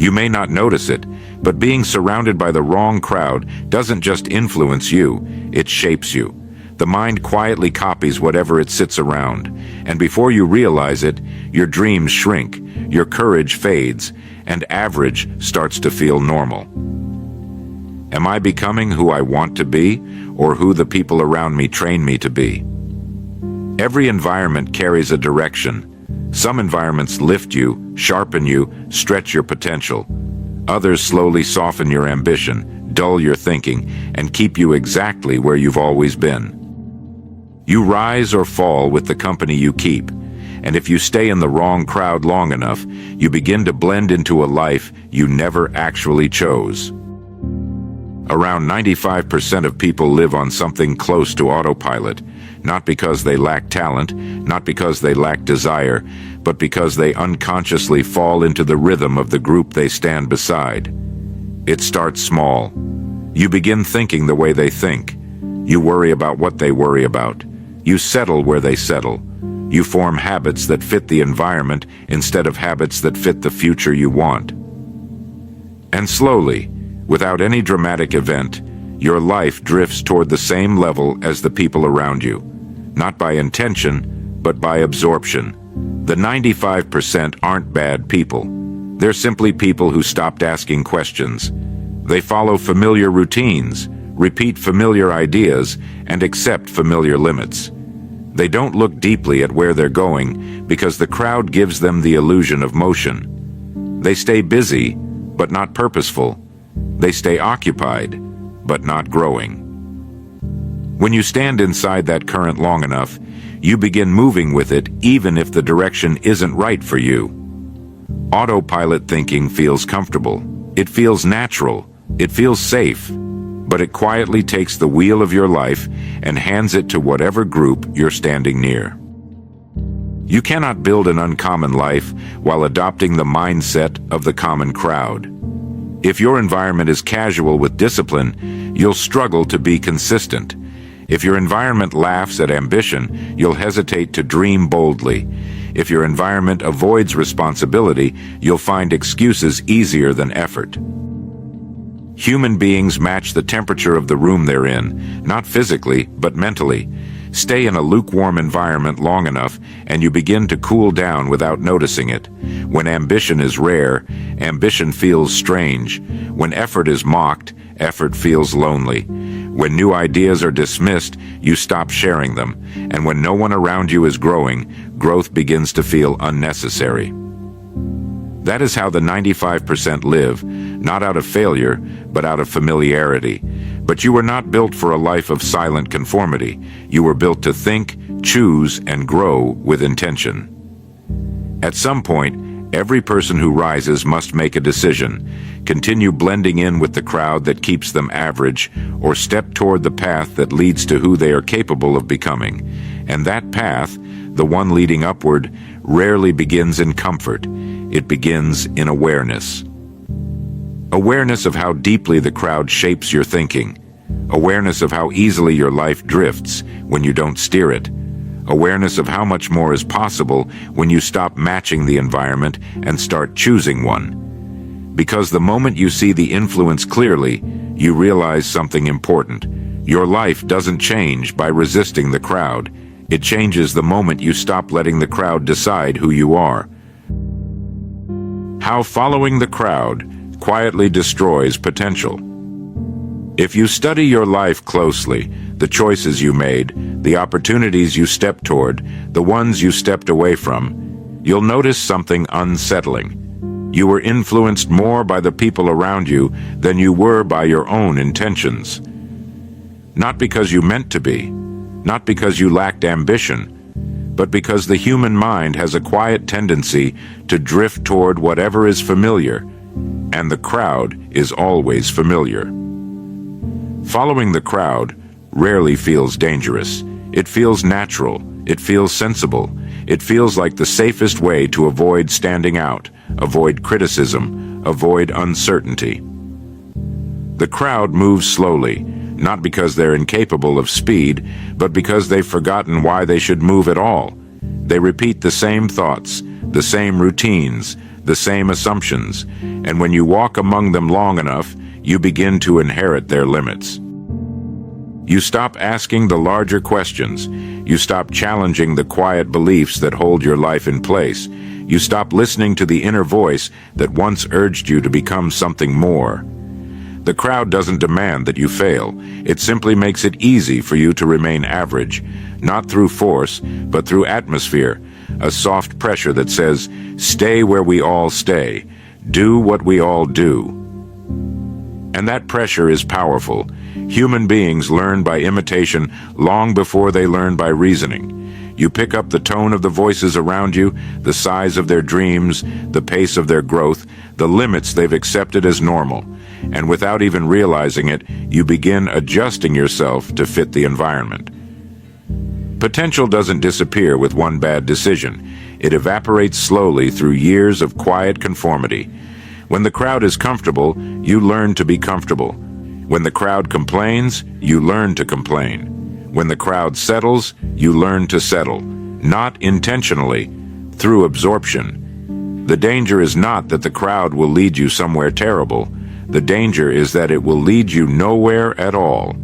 You may not notice it, but being surrounded by the wrong crowd doesn't just influence you, it shapes you. The mind quietly copies whatever it sits around, and before you realize it, your dreams shrink, your courage fades, and average starts to feel normal. Am I becoming who I want to be, or who the people around me train me to be? Every environment carries a direction. Some environments lift you, sharpen you, stretch your potential. Others slowly soften your ambition, dull your thinking, and keep you exactly where you've always been. You rise or fall with the company you keep, and if you stay in the wrong crowd long enough, you begin to blend into a life you never actually chose. Around 95% of people live on something close to autopilot, not because they lack talent, not because they lack desire, but because they unconsciously fall into the rhythm of the group they stand beside. It starts small. You begin thinking the way they think. You worry about what they worry about. You settle where they settle. You form habits that fit the environment instead of habits that fit the future you want. And slowly, without any dramatic event, your life drifts toward the same level as the people around you. Not by intention, but by absorption. The 95% aren't bad people. They're simply people who stopped asking questions. They follow familiar routines, repeat familiar ideas, and accept familiar limits. They don't look deeply at where they're going because the crowd gives them the illusion of motion. They stay busy, but not purposeful. They stay occupied, but not growing. When you stand inside that current long enough, you begin moving with it even if the direction isn't right for you. Autopilot thinking feels comfortable. It feels natural. It feels safe. But it quietly takes the wheel of your life and hands it to whatever group you're standing near. You cannot build an uncommon life while adopting the mindset of the common crowd. If your environment is casual with discipline, you'll struggle to be consistent. If your environment laughs at ambition, you'll hesitate to dream boldly. If your environment avoids responsibility, you'll find excuses easier than effort. Human beings match the temperature of the room they're in, not physically, but mentally. Stay in a lukewarm environment long enough, and you begin to cool down without noticing it. When ambition is rare, ambition feels strange. When effort is mocked, effort feels lonely. When new ideas are dismissed, you stop sharing them. And when no one around you is growing, growth begins to feel unnecessary. That is how the 95% live, not out of failure, but out of familiarity. But you were not built for a life of silent conformity. You were built to think, choose, and grow with intention. At some point, every person who rises must make a decision: continue blending in with the crowd that keeps them average, or step toward the path that leads to who they are capable of becoming. And that path, the one leading upward, rarely begins in comfort. It begins in awareness. Awareness of how deeply the crowd shapes your thinking. Awareness of how easily your life drifts when you don't steer it. Awareness of how much more is possible when you stop matching the environment and start choosing one. Because the moment you see the influence clearly, you realize something important. Your life doesn't change by resisting the crowd. It changes the moment you stop letting the crowd decide who you are. How following the crowd quietly destroys potential. If you study your life closely, the choices you made, the opportunities you stepped toward, the ones you stepped away from, you'll notice something unsettling. You were influenced more by the people around you than you were by your own intentions. Not because you meant to be, not because you lacked ambition, but because the human mind has a quiet tendency to drift toward whatever is familiar, and the crowd is always familiar. Following the crowd rarely feels dangerous. It feels natural. It feels sensible. It feels like the safest way to avoid standing out, avoid criticism, avoid uncertainty. The crowd moves slowly, not because they're incapable of speed, but because they've forgotten why they should move at all. They repeat the same thoughts, the same routines, the same assumptions, and when you walk among them long enough, you begin to inherit their limits. You stop asking the larger questions. You stop challenging the quiet beliefs that hold your life in place. You stop listening to the inner voice that once urged you to become something more. The crowd doesn't demand that you fail. It simply makes it easy for you to remain average, not through force, but through atmosphere, a soft pressure that says, stay where we all stay, do what we all do. And that pressure is powerful. Human beings learn by imitation long before they learn by reasoning. You pick up the tone of the voices around you, the size of their dreams, the pace of their growth, the limits they've accepted as normal. And without even realizing it, you begin adjusting yourself to fit the environment. Potential doesn't disappear with one bad decision. It evaporates slowly through years of quiet conformity. When the crowd is comfortable, you learn to be comfortable. When the crowd complains, you learn to complain. When the crowd settles, you learn to settle. Not intentionally, through absorption. The danger is not that the crowd will lead you somewhere terrible. The danger is that it will lead you nowhere at all.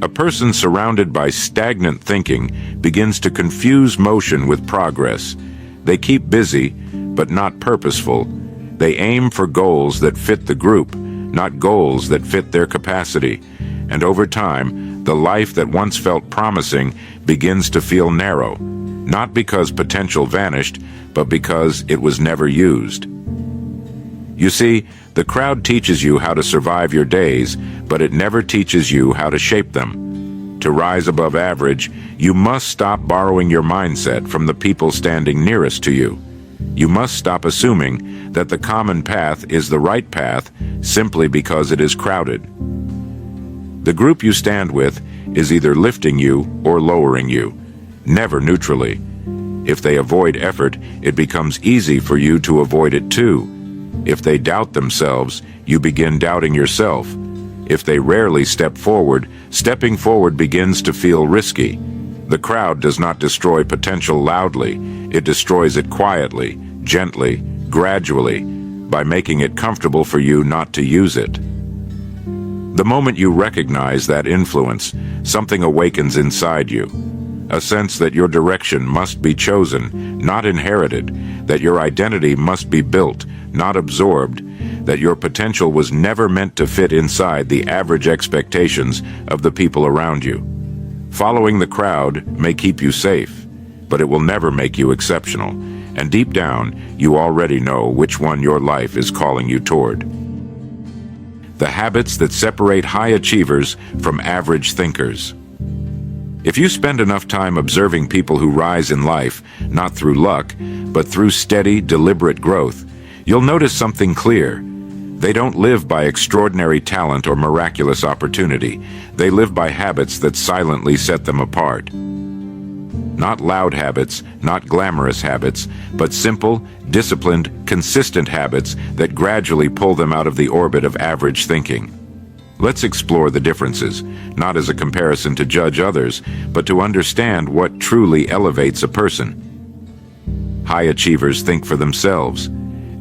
A person surrounded by stagnant thinking begins to confuse motion with progress. They keep busy, but not purposeful. They aim for goals that fit the group, not goals that fit their capacity. And over time, the life that once felt promising begins to feel narrow, not because potential vanished, but because it was never used. You see, the crowd teaches you how to survive your days, but it never teaches you how to shape them. To rise above average, you must stop borrowing your mindset from the people standing nearest to you. You must stop assuming that the common path is the right path simply because it is crowded. The group you stand with is either lifting you or lowering you, never neutrally. If they avoid effort, it becomes easy for you to avoid it too. If they doubt themselves, you begin doubting yourself. If they rarely step forward, stepping forward begins to feel risky. The crowd does not destroy potential loudly. It destroys it quietly, gently, gradually, by making it comfortable for you not to use it. The moment you recognize that influence, something awakens inside you. A sense that your direction must be chosen, not inherited, that your identity must be built, not absorbed, that your potential was never meant to fit inside the average expectations of the people around you. Following the crowd may keep you safe, but it will never make you exceptional. And deep down, you already know which one your life is calling you toward. The habits that separate high achievers from average thinkers. If you spend enough time observing people who rise in life, not through luck, but through steady, deliberate growth, you'll notice something clear. They don't live by extraordinary talent or miraculous opportunity. They live by habits that silently set them apart. Not loud habits, not glamorous habits, but simple, disciplined, consistent habits that gradually pull them out of the orbit of average thinking. Let's explore the differences, not as a comparison to judge others, but to understand what truly elevates a person. High achievers think for themselves.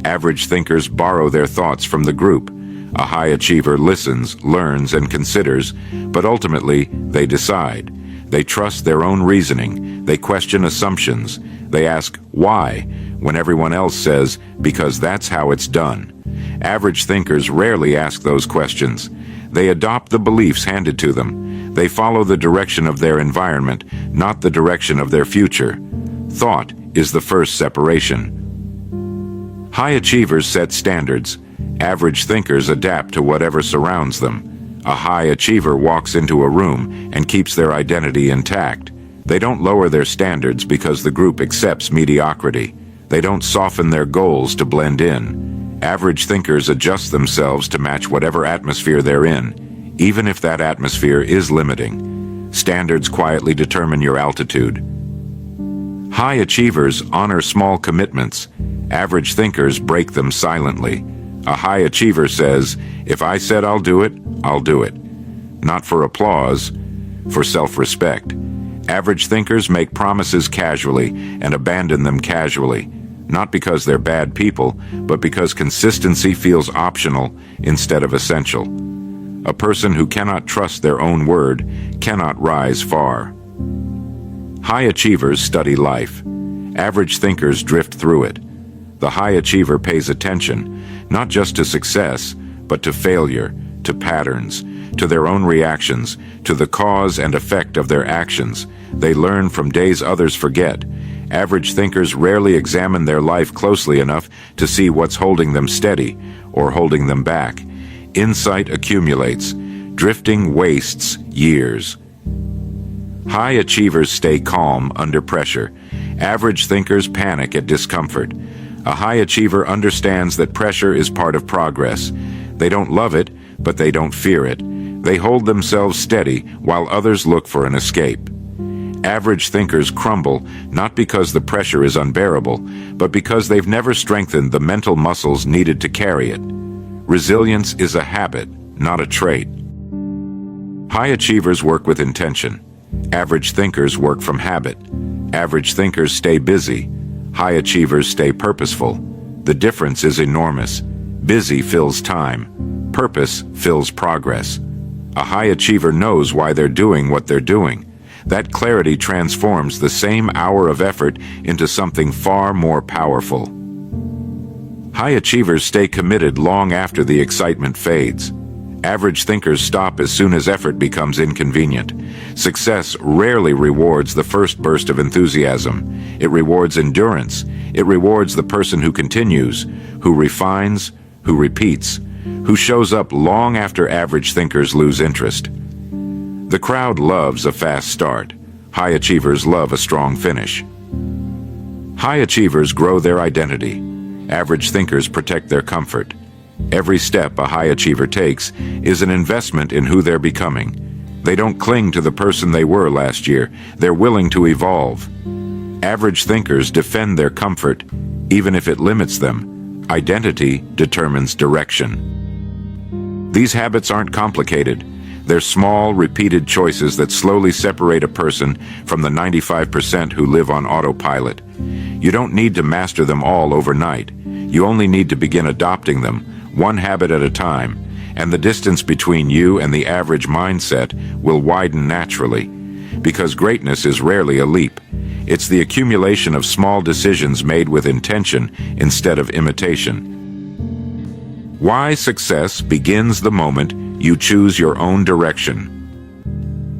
Average thinkers borrow their thoughts from the group. A high achiever listens, learns, and considers, but ultimately they decide. They trust their own reasoning. They question assumptions. They ask, why, when everyone else says, because that's how it's done. Average thinkers rarely ask those questions. They adopt the beliefs handed to them. They follow the direction of their environment, not the direction of their future. Thought is the first separation. High achievers set standards. Average thinkers adapt to whatever surrounds them. A high achiever walks into a room and keeps their identity intact. They don't lower their standards because the group accepts mediocrity. They don't soften their goals to blend in. Average thinkers adjust themselves to match whatever atmosphere they're in, even if that atmosphere is limiting. Standards quietly determine your altitude. High achievers honor small commitments. Average thinkers break them silently. A high achiever says, if I said I'll do it, I'll do it. Not for applause, for self-respect. Average thinkers make promises casually and abandon them casually. not because they're bad people, but because consistency feels optional instead of essential. A person who cannot trust their own word cannot rise far. High achievers study life. Average thinkers drift through it. The high achiever pays attention, not just to success, but to failure, to patterns, to their own reactions, to the cause and effect of their actions. They learn from days others forget. Average thinkers rarely examine their life closely enough to see what's holding them steady or holding them back. Insight accumulates. Drifting wastes years. High achievers stay calm under pressure. Average thinkers panic at discomfort. A high achiever understands that pressure is part of progress. They don't love it, but they don't fear it. They hold themselves steady while others look for an escape. Average thinkers crumble not because the pressure is unbearable, but because they've never strengthened the mental muscles needed to carry it. Resilience is a habit, not a trait. High achievers work with intention. Average thinkers work from habit. Average thinkers stay busy. High achievers stay purposeful. The difference is enormous. Busy fills time. Purpose fills progress. A high achiever knows why they're doing what they're doing. That clarity transforms the same hour of effort into something far more powerful. High achievers stay committed long after the excitement fades. Average thinkers stop as soon as effort becomes inconvenient. Success rarely rewards the first burst of enthusiasm. It rewards endurance. It rewards the person who continues, who refines, who repeats, who shows up long after average thinkers lose interest. The crowd loves a fast start. High achievers love a strong finish. High achievers grow their identity. Average thinkers protect their comfort. Every step a high achiever takes is an investment in who they're becoming. They don't cling to the person they were last year. They're willing to evolve. Average thinkers defend their comfort, even if it limits them. Identity determines direction. These habits aren't complicated. They're small, repeated choices that slowly separate a person from the 95% who live on autopilot. You don't need to master them all overnight. You only need to begin adopting them, one habit at a time, and the distance between you and the average mindset will widen naturally. Because greatness is rarely a leap. It's the accumulation of small decisions made with intention instead of imitation. Why success begins the moment you choose your own direction.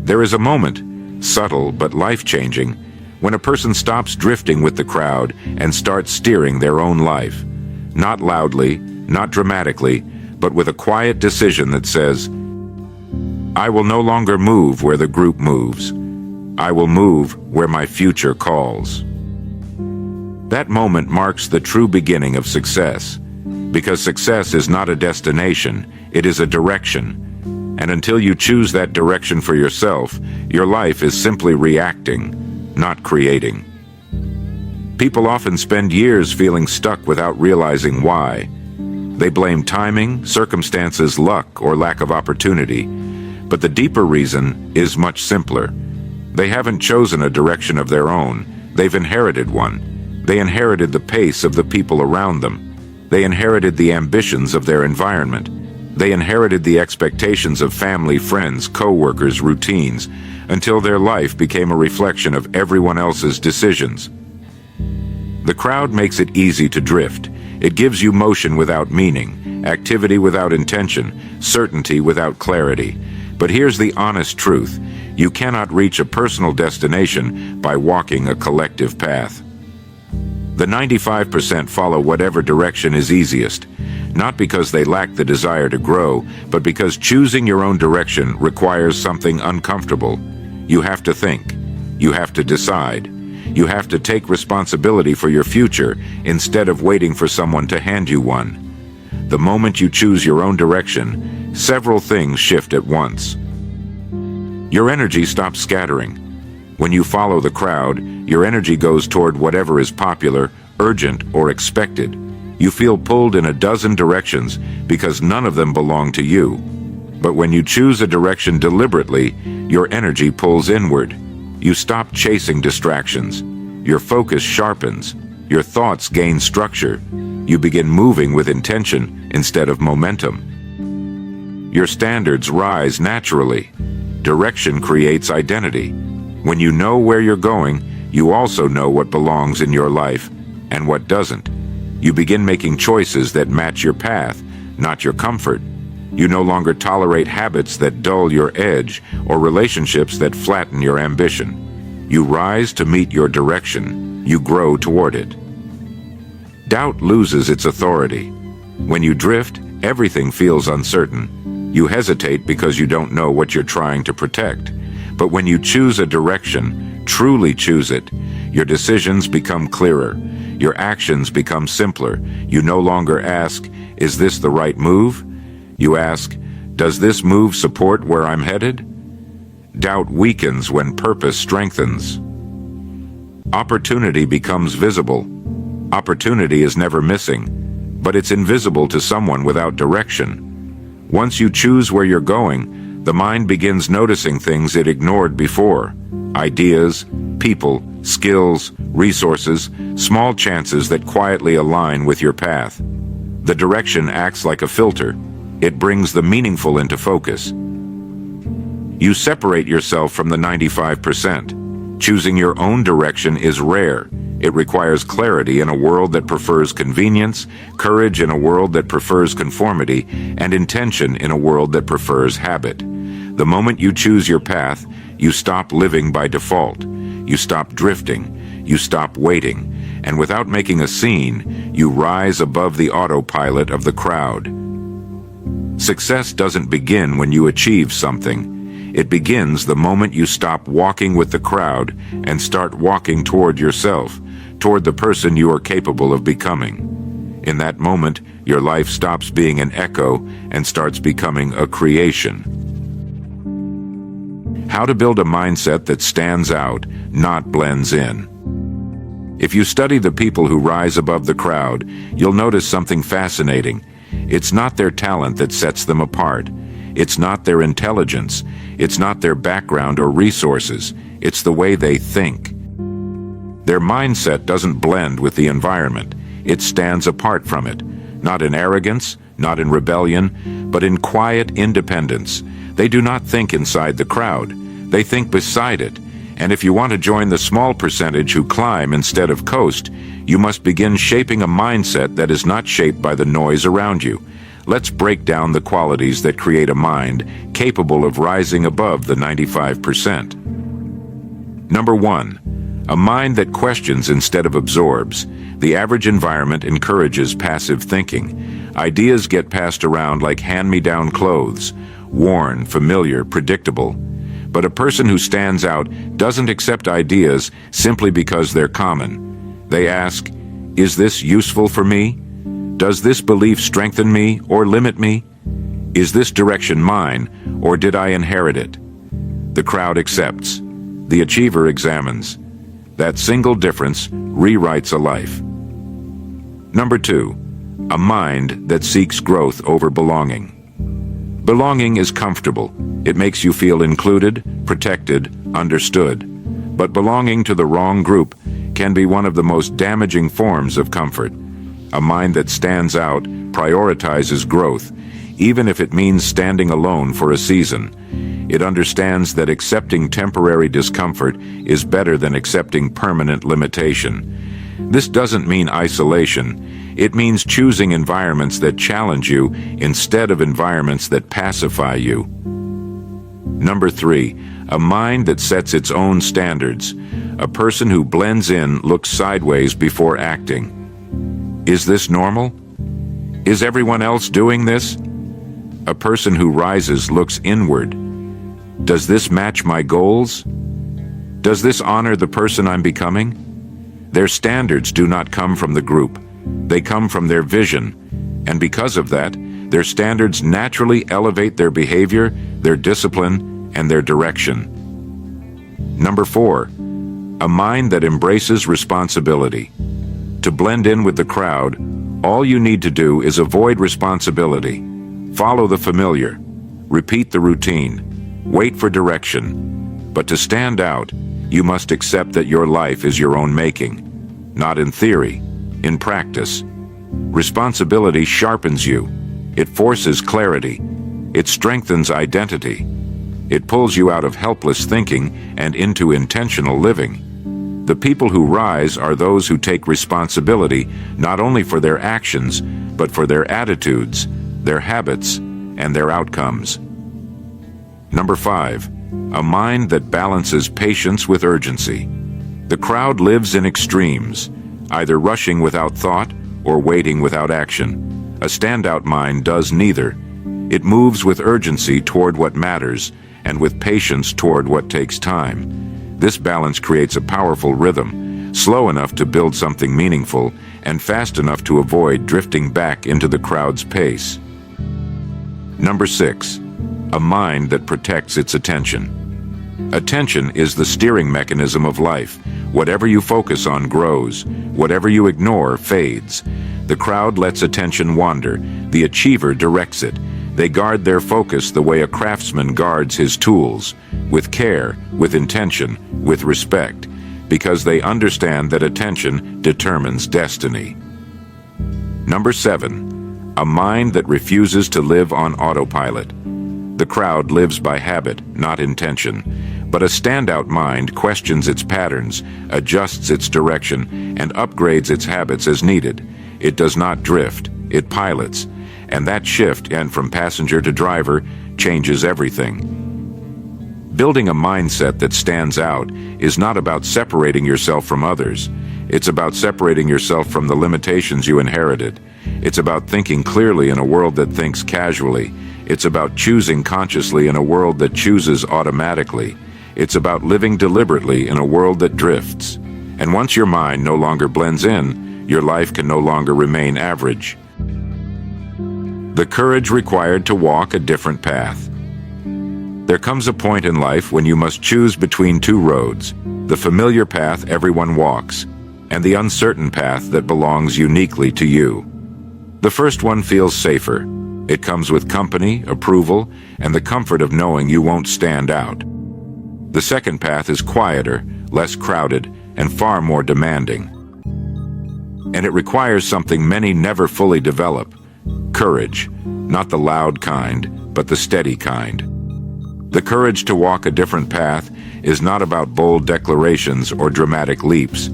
There is a moment, subtle but life-changing, when a person stops drifting with the crowd and starts steering their own life. Not loudly, not dramatically, but with a quiet decision that says, I will no longer move where the group moves. I will move where my future calls. That moment marks the true beginning of success, because success is not a destination, it is a direction. And until you choose that direction for yourself, your life is simply reacting, not creating. People often spend years feeling stuck without realizing why. They blame timing, circumstances, luck, or lack of opportunity. But the deeper reason is much simpler. They haven't chosen a direction of their own. They've inherited one. They inherited the pace of the people around them. They inherited the ambitions of their environment. They inherited the expectations of family, friends, co-workers, routines, until their life became a reflection of everyone else's decisions. The crowd makes it easy to drift. It gives you motion without meaning, activity without intention, certainty without clarity. But here's the honest truth. You cannot reach a personal destination by walking a collective path. The 95% follow whatever direction is easiest, not because they lack the desire to grow, but because choosing your own direction requires something uncomfortable. You have to think. You have to decide. You have to take responsibility for your future instead of waiting for someone to hand you one. The moment you choose your own direction, several things shift at once. Your energy stops scattering. When you follow the crowd, your energy goes toward whatever is popular, urgent, or expected. You feel pulled in a dozen directions because none of them belong to you. But when you choose a direction deliberately, your energy pulls inward. You stop chasing distractions. Your focus sharpens. Your thoughts gain structure. You begin moving with intention instead of momentum. Your standards rise naturally. Direction creates identity. When you know where you're going, you also know what belongs in your life and what doesn't. You begin making choices that match your path, not your comfort. You no longer tolerate habits that dull your edge or relationships that flatten your ambition. You rise to meet your direction. You grow toward it. Doubt loses its authority. When you drift, everything feels uncertain. You hesitate because you don't know what you're trying to protect. But when you choose a direction, truly choose it, your decisions become clearer. Your actions become simpler. You no longer ask, "Is this the right move?" You ask, "Does this move support where I'm headed?" Doubt weakens when purpose strengthens. Opportunity becomes visible. Opportunity is never missing, but it's invisible to someone without direction. Once you choose where you're going, the mind begins noticing things it ignored before. Ideas, people, skills, resources, small chances that quietly align with your path. The direction acts like a filter. It brings the meaningful into focus. You separate yourself from the 95%. Choosing your own direction is rare. It requires clarity in a world that prefers convenience, courage in a world that prefers conformity, and intention in a world that prefers habit. The moment you choose your path, you stop living by default. You stop drifting. You stop waiting. And without making a scene, you rise above the autopilot of the crowd. Success doesn't begin when you achieve something. It begins the moment you stop walking with the crowd and start walking toward yourself, toward the person you are capable of becoming. In that moment, your life stops being an echo and starts becoming a creation. How to build a mindset that stands out, not blends in. If you study the people who rise above the crowd, you'll notice something fascinating. It's not their talent that sets them apart. It's not their intelligence. It's not their background or resources. It's the way they think. Their mindset doesn't blend with the environment. It stands apart from it. Not in arrogance, not in rebellion, but in quiet independence. They do not think inside the crowd. They think beside it. And if you want to join the small percentage who climb instead of coast, you must begin shaping a mindset that is not shaped by the noise around you. Let's break down the qualities that create a mind capable of rising above the 95%. Number 1, a mind that questions instead of absorbs. The average environment encourages passive thinking. Ideas get passed around like hand-me-down clothes, worn, familiar, predictable. But a person who stands out doesn't accept ideas simply because they're common. They ask, "Is this useful for me? Does this belief strengthen me or limit me? Is this direction mine, or did I inherit it?" The crowd accepts. The achiever examines. That single difference rewrites a life. Number 2, a mind that seeks growth over belonging. Belonging is comfortable. It makes you feel included, protected, understood. But belonging to the wrong group can be one of the most damaging forms of comfort. A mind that stands out prioritizes growth, even if it means standing alone for a season. It understands that accepting temporary discomfort is better than accepting permanent limitation. This doesn't mean isolation. It means choosing environments that challenge you instead of environments that pacify you. Number 3, a mind that sets its own standards. A person who blends in looks sideways before acting. Is this normal? Is everyone else doing this? A person who rises looks inward. Does this match my goals? Does this honor the person I'm becoming? Their standards do not come from the group. They come from their vision. And because of that, their standards naturally elevate their behavior, their discipline, and their direction. Number 4, a mind that embraces responsibility. To blend in with the crowd, all you need to do is avoid responsibility. Follow the familiar. Repeat the routine. Wait for direction. But to stand out, you must accept that your life is your own making. not in theory, in practice. Responsibility sharpens you. It forces clarity. It strengthens identity. It pulls you out of helpless thinking and into intentional living. The people who rise are those who take responsibility not only for their actions, but for their attitudes, their habits, and their outcomes. Number 5, a mind that balances patience with urgency. The crowd lives in extremes, either rushing without thought or waiting without action. A standout mind does neither. It moves with urgency toward what matters and with patience toward what takes time. This balance creates a powerful rhythm, slow enough to build something meaningful and fast enough to avoid drifting back into the crowd's pace. Number 6, a mind that protects its attention. Attention is the steering mechanism of life. Whatever you focus on grows. Whatever you ignore fades. The crowd lets attention wander. The achiever directs it. They guard their focus the way a craftsman guards his tools, with care, with intention, with respect, because they understand that attention determines destiny. Number 7, a mind that refuses to live on autopilot. The crowd lives by habit, not intention, but a standout mind questions its patterns, adjusts its direction, and upgrades its habits as needed. It does not drift, it pilots. And that shift, and from passenger to driver, changes everything. Building a mindset that stands out is not about separating yourself from others. It's about separating yourself from the limitations you inherited. It's about thinking clearly in a world that thinks casually. It's about choosing consciously in a world that chooses automatically. It's about living deliberately in a world that drifts. And once your mind no longer blends in, your life can no longer remain average. The courage required to walk a different path. There comes a point in life when you must choose between two roads, the familiar path everyone walks, and the uncertain path that belongs uniquely to you. The first one feels safer. It comes with company, approval, and the comfort of knowing you won't stand out. The second path is quieter, less crowded, and far more demanding. And it requires something many never fully develop: courage, not the loud kind, but the steady kind. The courage to walk a different path is not about bold declarations or dramatic leaps.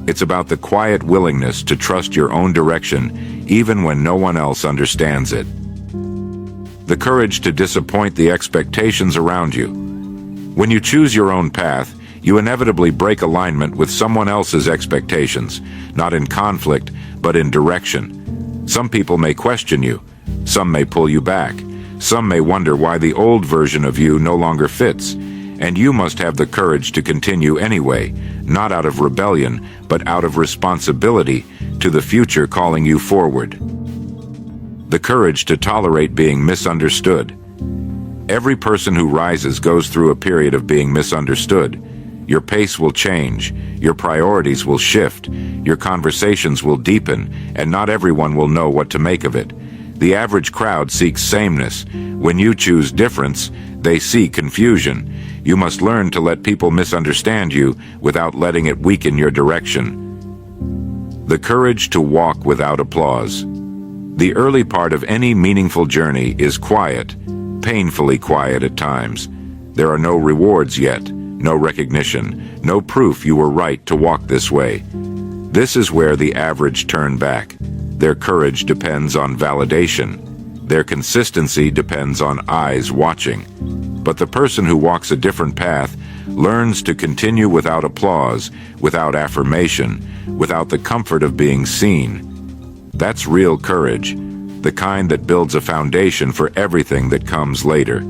It's about the quiet willingness to trust your own direction even when no one else understands it. The courage to disappoint the expectations around you. When you choose your own path, you inevitably break alignment with someone else's expectations, not in conflict, but in direction. Some people may question you. Some may pull you back. Some may wonder why the old version of you no longer fits. And you must have the courage to continue anyway, not out of rebellion, but out of responsibility to the future calling you forward. The courage to tolerate being misunderstood. Every person who rises goes through a period of being misunderstood. Your pace will change, your priorities will shift, your conversations will deepen, and not everyone will know what to make of it. The average crowd seeks sameness. When you choose difference, they see confusion. You must learn to let people misunderstand you without letting it weaken your direction. The courage to walk without applause. The early part of any meaningful journey is quiet, painfully quiet at times. There are no rewards yet, no recognition, no proof you were right to walk this way. This is where the average turn back. Their courage depends on validation. Their consistency depends on eyes watching. But the person who walks a different path learns to continue without applause, without affirmation, without the comfort of being seen. That's real courage, the kind that builds a foundation for everything that comes later.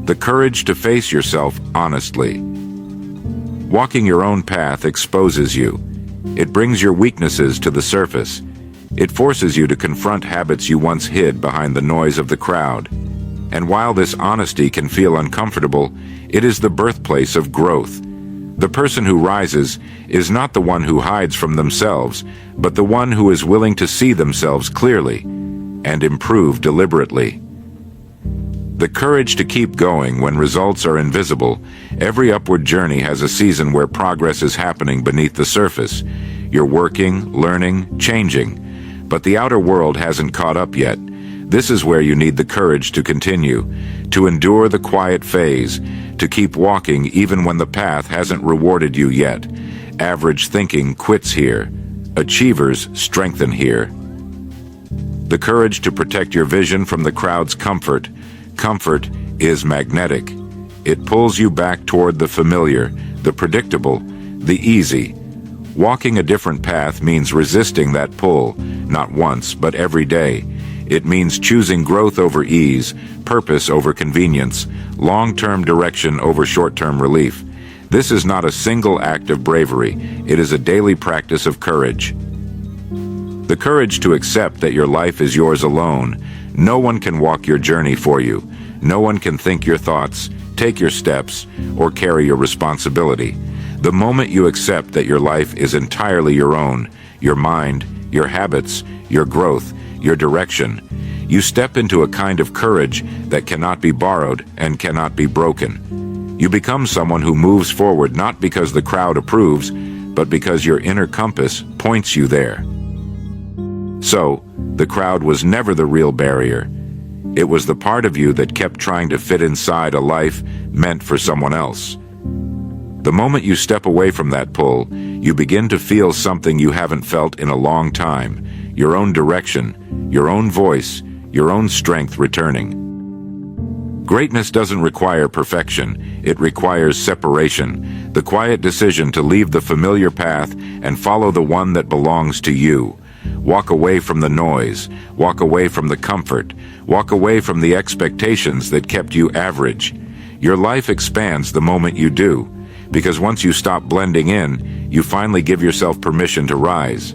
The courage to face yourself honestly. Walking your own path exposes you. It brings your weaknesses to the surface. It forces you to confront habits you once hid behind the noise of the crowd. And while this honesty can feel uncomfortable, it is the birthplace of growth. The person who rises is not the one who hides from themselves, but the one who is willing to see themselves clearly and improve deliberately. The courage to keep going when results are invisible. Every upward journey has a season where progress is happening beneath the surface. You're working, learning, changing. But the outer world hasn't caught up yet. This is where you need the courage to continue, to endure the quiet phase, to keep walking even when the path hasn't rewarded you yet. Average thinking quits here. Achievers strengthen here. The courage to protect your vision from the crowd's comfort. Comfort is magnetic. It pulls you back toward the familiar, the predictable, the easy. Walking a different path means resisting that pull, not once, but every day. It means choosing growth over ease, purpose over convenience, long-term direction over short-term relief. This is not a single act of bravery. It is a daily practice of courage. The courage to accept that your life is yours alone. No one can walk your journey for you. No one can think your thoughts, take your steps, or carry your responsibility. The moment you accept that your life is entirely your own, your mind, your habits, your growth, your direction, you step into a kind of courage that cannot be borrowed and cannot be broken. You become someone who moves forward not because the crowd approves, but because your inner compass points you there. So, the crowd was never the real barrier. It was the part of you that kept trying to fit inside a life meant for someone else. The moment you step away from that pull, you begin to feel something you haven't felt in a long time. Your own direction, your own voice, your own strength returning. Greatness doesn't require perfection, it requires separation, the quiet decision to leave the familiar path and follow the one that belongs to you. Walk away from the noise, walk away from the comfort, walk away from the expectations that kept you average. Your life expands the moment you do, because once you stop blending in, you finally give yourself permission to rise.